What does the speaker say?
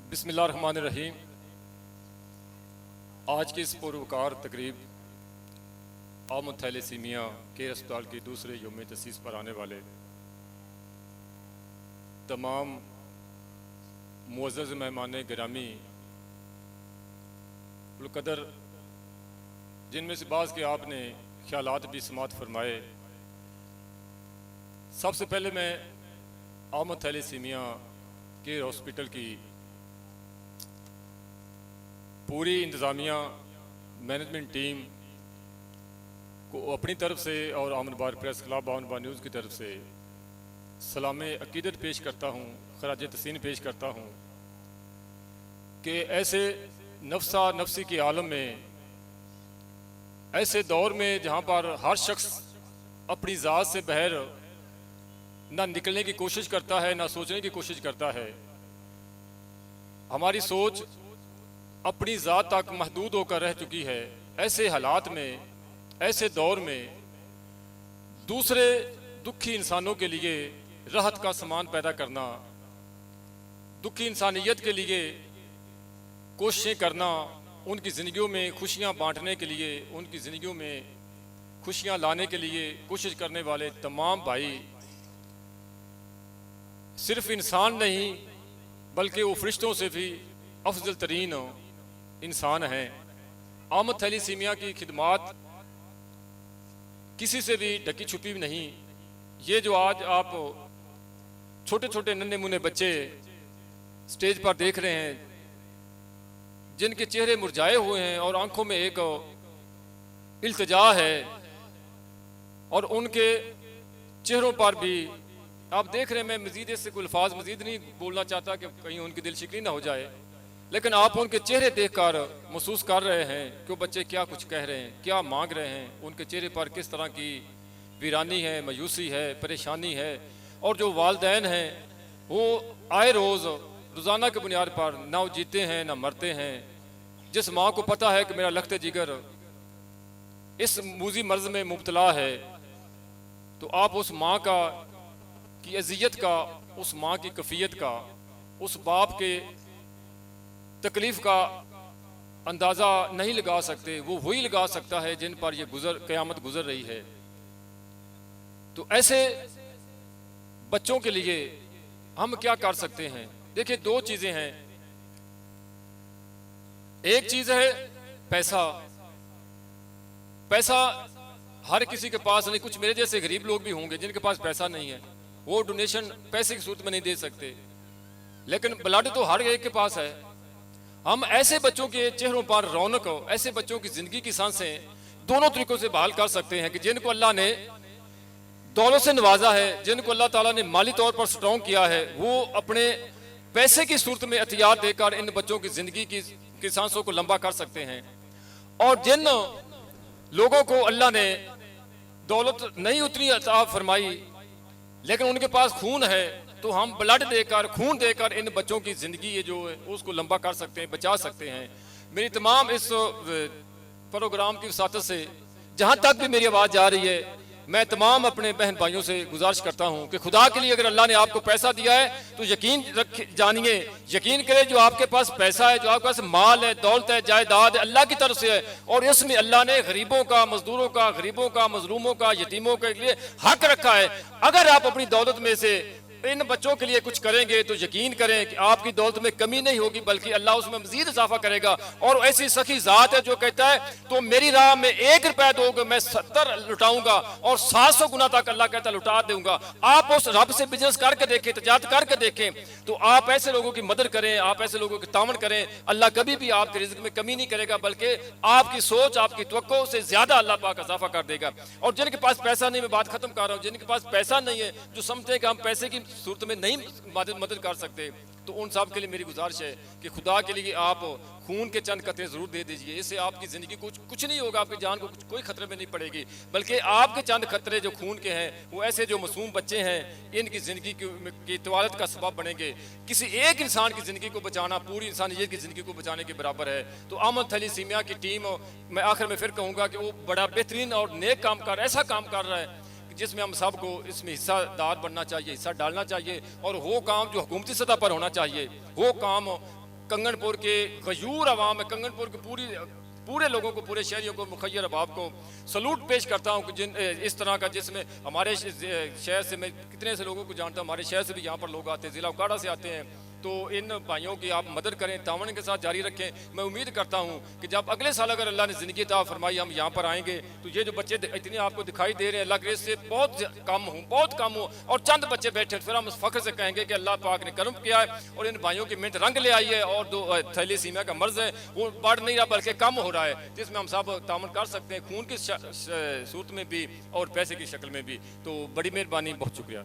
बिस्मिल्लाहिर्रहमानिर्रहीम। आज की इस पुरवकार तकरीब आमद थैलेसीमिया के अस्पताल की दूसरे यौम तसीस पर आने वाले तमाम मुअज़्ज़ज़ मेहमान गिरामी कदर, जिनमें से बाज़ के आपने ख्यालात भी समात फरमाए। सबसे पहले मैं आमद थैलेसीमिया के हॉस्पिटल की पूरी इंतज़ामिया मैनेजमेंट टीम को अपनी तरफ से और आमन बार प्रेस क्लब आमन बार न्यूज़ की तरफ से सलाम अकीदत पेश करता हूँ, खराज तहसीन पेश करता हूँ कि ऐसे नफ्सा नफ्सी के आलम में, ऐसे दौर में जहाँ पर हर शख्स अपनी ज़ात से बहर ना निकलने की कोशिश करता है, ना सोचने की कोशिश करता है, हमारी सोच अपनी ज़ात तक महदूद होकर रह चुकी है। ऐसे हालात में, ऐसे दौर में दूसरे दुखी इंसानों के लिए राहत का सामान पैदा करना, दुखी इंसानियत के लिए कोशिशें करना, उनकी ज़िंदगियों में खुशियाँ बांटने के लिए, उनकी ज़िंदगियों में खुशियाँ लाने के लिए कोशिश करने वाले तमाम भाई सिर्फ इंसान नहीं बल्कि वो फरिश्तों से भी अफजल तरीन इंसान हैं। आमद थैलेसीमिया की खिदमात किसी से भी ढकी छुपी नहीं। ये जो आज आप छोटे छोटे नन्हे मुन्ने बच्चे स्टेज पर देख रहे हैं, जिनके चेहरे मुरझाए हुए हैं और आंखों में एक इल्तिजा है, और उनके चेहरों पर भी आप देख रहे हैं, मैं मजीद इससे कोई अल्फाज मजीद नहीं बोलना चाहता कि कहीं उनकी दिल शिकनी ना हो जाए, लेकिन आप उनके चेहरे देखकर महसूस कर रहे हैं कि वो बच्चे क्या कुछ कह रहे हैं, क्या मांग रहे हैं, उनके चेहरे पर किस तरह की वीरानी है, मायूसी है, परेशानी है। और जो वालिदैन हैं वो आए रोज़ाना की बुनियाद पर ना वो जीते हैं ना मरते हैं। जिस माँ को पता है कि मेरा लख्त जिगर इस मूजी मर्ज में मुब्तला है, तो आप उस माँ की अजियत का, उस माँ की कफ़ियत का, उस बाप के तकलीफ़ का अंदाज़ा नहीं लगा सकते। वो वही लगा सकता है जिन पर ये क़यामत गुजर रही है। तो ऐसे बच्चों के लिए हम क्या कर सकते हैं? देखिए, दो चीज़ें हैं। एक चीज़ है पैसा। पैसा हर किसी के पास नहीं। कुछ मेरे जैसे गरीब लोग भी होंगे जिनके पास पैसा नहीं है, वो डोनेशन पैसे की सूरत में नहीं दे सकते, लेकिन ब्लड तो हर एक के पास है। हम ऐसे बच्चों के चेहरों पर रौनक, ऐसे बच्चों की ज़िंदगी की सांसें दोनों तरीकों से बहाल कर सकते हैं कि जिनको अल्लाह ने दौलत से नवाजा है, जिनको अल्लाह ताला ने माली तौर पर स्ट्रॉन्ग किया है, वो अपने पैसे की सूरत में एहतियात देकर इन बच्चों की ज़िंदगी की सांसों को लंबा कर सकते हैं। और जिन लोगों को अल्लाह ने दौलत नहीं उतनी अता फरमाई लेकिन उनके पास खून है, तो हम ब्लड देकर, खून देकर इन बच्चों की ज़िंदगी ये जो है उसको लंबा कर सकते हैं, बचा सकते हैं। मेरी तमाम इस प्रोग्राम की वसातत से जहाँ तक भी मेरी आवाज़ जा रही है, मैं तमाम अपने बहन भाइयों से गुजारिश करता हूँ कि खुदा के लिए अगर अल्लाह ने आपको पैसा दिया है तो जानिए, यकीन करें, जो आपके पास पैसा है, जो आपके पास माल है, दौलत है, जायदाद है, अल्लाह की तरफ से है। और इसमें अल्लाह ने गरीबों का, मजदूरों का, गरीबों का, मजलूमों का, यतीमों के लिए हक रखा है। अगर आप अपनी दौलत में से इन बच्चों के लिए कुछ करेंगे तो यकीन करें कि आपकी दौलत में कमी नहीं होगी, बल्कि अल्लाह उसमें मजीद इजाफा करेगा। और ऐसी सखी जात है जो कहता है तो मेरी राह में 1 रुपया दोगे मैं 70 लुटाऊंगा और 700 गुना तक अल्लाह कहता लुटा दूंगा। आप उस रब से बिजनेस करके देखें, तजारत करके देखें, तो आप ऐसे लोगों की मदद करें, आप ऐसे लोगों की तामन करें, अल्लाह कभी भी आपके रिज़्क़ में कमी नहीं करेगा, बल्कि आपकी सोच, आपकी तवक्को से ज्यादा अल्लाह पाक इजाफा कर देगा। और जिनके पास पैसा नहीं, मैं बात खत्म कर रहा हूँ, जिनके पास पैसा नहीं है, जो समझते हैं कि हम पैसे की सूरत में नहीं मदद कर सकते, तो उन सब के लिए मेरी गुजारिश है कि खुदा के लिए आप खून के चंद कतरे जरूर दे दीजिए। इससे आपकी ज़िंदगी कुछ नहीं होगा, आपकी जान को कोई खतरे में नहीं पड़ेगी, बल्कि आपके चंद खतरे जो खून के हैं वो ऐसे जो मासूम बच्चे हैं इनकी ज़िंदगी की तवालत का सबब बनेंगे। किसी एक इंसान की ज़िंदगी को बचाना पूरी इंसानियत की ज़िंदगी को बचाने के बराबर है। तो आमद थैलेसीमिया की टीम, मैं आखिर में फिर कहूँगा कि वो बड़ा बेहतरीन और नेक काम कर, ऐसा काम कर रहा है जिसमें हम सबको इसमें हिस्सादार बनना चाहिए, हिस्सा डालना चाहिए। और वो काम जो हुकूमती सतह पर होना चाहिए, वो काम कंगनपुर के गयूर अवाम है, कंगनपुर की पूरे लोगों को, पूरे शहरियों को, मुखैर अहबाब को सलूट पेश करता हूँ कि जिन इस तरह का, जिसमें हमारे शहर से मैं कितने से लोगों को जानता हूँ, हमारे शहर से भी यहाँ पर लोग आते हैं, ज़िला उकाड़ा से आते हैं। तो इन भाइयों की आप मदद करें, तावन के साथ जारी रखें। मैं उम्मीद करता हूँ कि जब अगले साल अगर अल्लाह ने ज़िंदगी अता फरमाई, हम यहाँ पर आएंगे तो ये जो बच्चे इतने आपको दिखाई दे रहे हैं, अल्लाह के से बहुत कम हो और चंद बच्चे बैठे, फिर हम उस फ़ख्र से कहेंगे कि अल्लाह पाक ने करम किया है और इन भाइयों की मेहनत रंग ले आई है और जो थैलीसीमिया का मर्ज है वो बढ़ नहीं रहा बल्कि कम हो रहा है, जिसमें हम सब तामन कर सकते हैं, खून की सूरत में भी और पैसे की शक्ल में भी। तो बड़ी मेहरबानी, बहुत शुक्रिया।